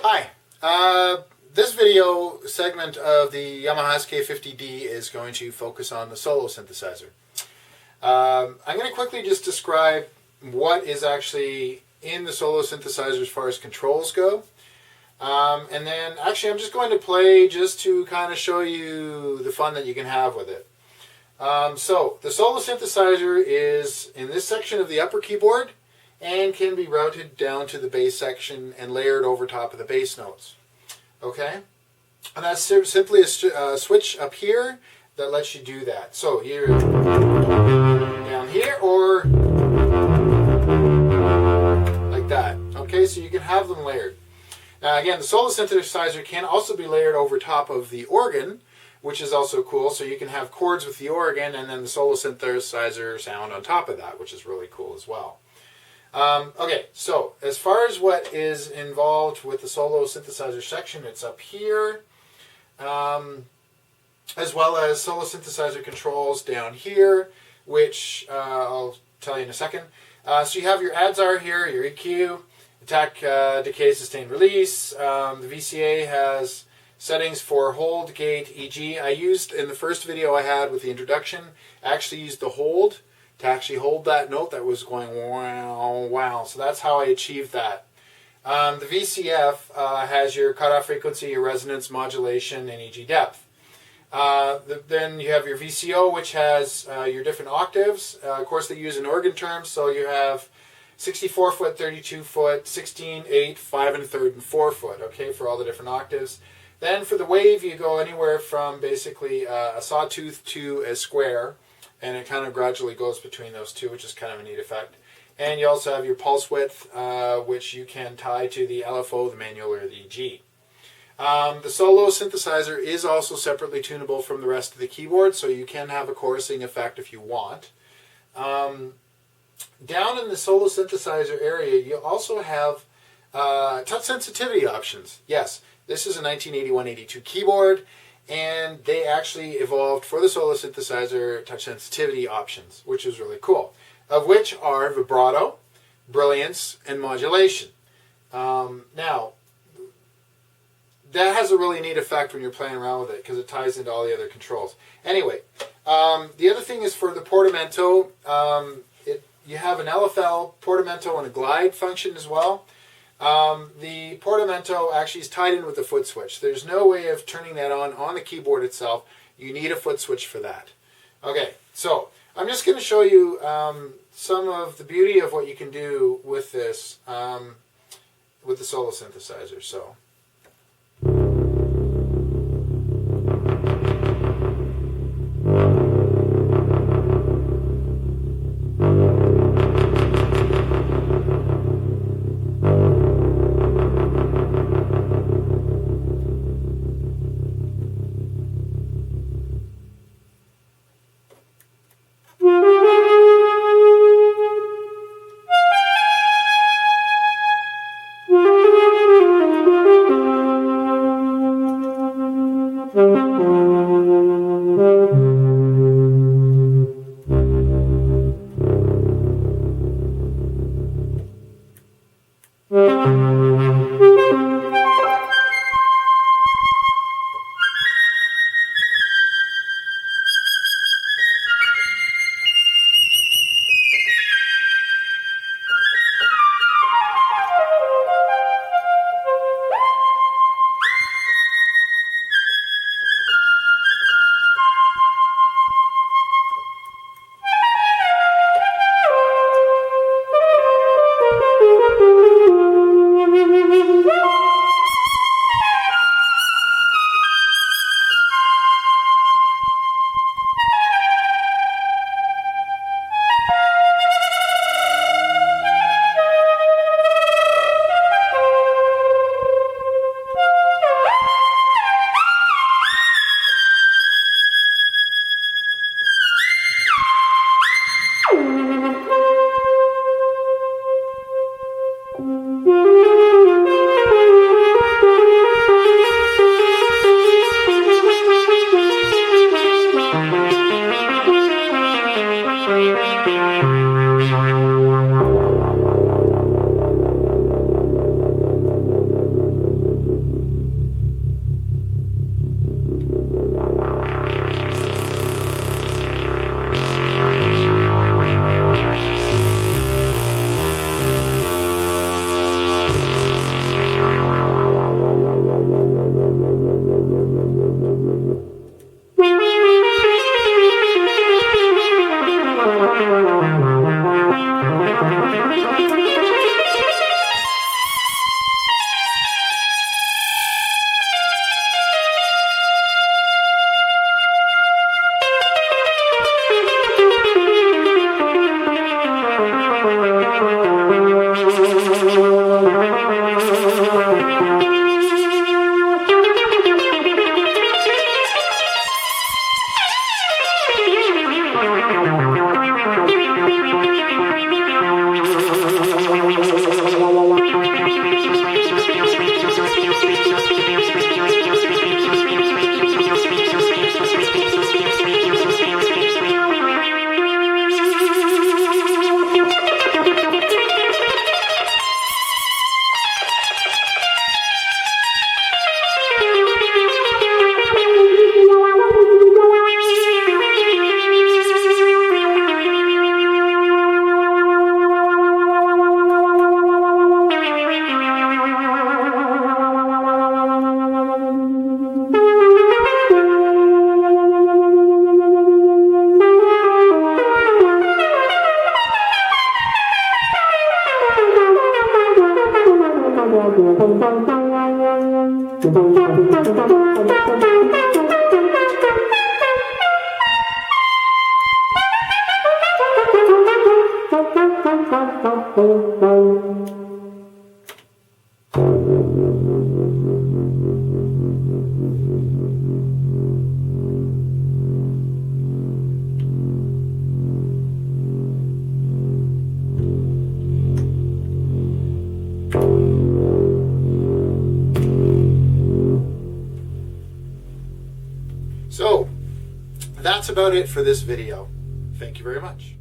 Hi. This video segment of the Yamaha SK50D is going to focus on the Solo Synthesizer. I'm going to quickly just describe what is actually in the Solo Synthesizer as far as controls go. And then actually I'm just going to play just to kind of show you the fun that you can have with it. So the Solo Synthesizer is in this section of the upper keyboard and can be routed down to the bass section and layered over top of the bass notes. Okay? And that's simply a switch up here that lets you do that. So you're down here or like that. Okay, so you can have them layered. Now again, the Solo Synthesizer can also be layered over top of the organ, which is also cool. So you can have chords with the organ and then the Solo Synthesizer sound on top of that, which is really cool as well. Okay, so as far as what is involved with the Solo Synthesizer section, it's up here, as well as Solo Synthesizer controls down here, which I'll tell you in a second. So you have your ADSR here, your EQ, attack, decay, sustain, release. The VCA has settings for hold, gate, EG. I used in the first video I had with the introduction, I actually used the hold to actually hold that note that was going wow, wow. So that's how I achieved that. The VCF has your cutoff frequency, your resonance, modulation, and EG depth. Then you have your VCO, which has your different octaves. Of course, they use in organ terms, so you have 64 foot, 32 foot, 16, 8, 5 1/3, and 4 foot, okay, for all the different octaves. Then for the wave, you go anywhere from basically a sawtooth to a square, and it kind of gradually goes between those two, which is kind of a neat effect. And you also have your pulse width, which you can tie to the LFO, the manual, or the EG. The Solo Synthesizer is also separately tunable from the rest of the keyboard, so you can have a chorusing effect if you want. Down in the Solo Synthesizer area, you also have touch sensitivity options. Yes, this is a 1981-82 keyboard, and they actually evolved for the Solo Synthesizer touch sensitivity options, which is really cool, of which are vibrato, brilliance, and modulation. Now, that has a really neat effect when you're playing around with it because it ties into all the other controls. Anyway, the other thing is for the portamento, you have an LFL, portamento, and a glide function as well. The portamento actually is tied in with the foot switch. There's no way of turning that on the keyboard itself. You need a foot switch for that. Okay, so I'm just going to show you some of the beauty of what you can do with this, with the Solo Synthesizer. So. So, that's about it for this video. Thank you very much.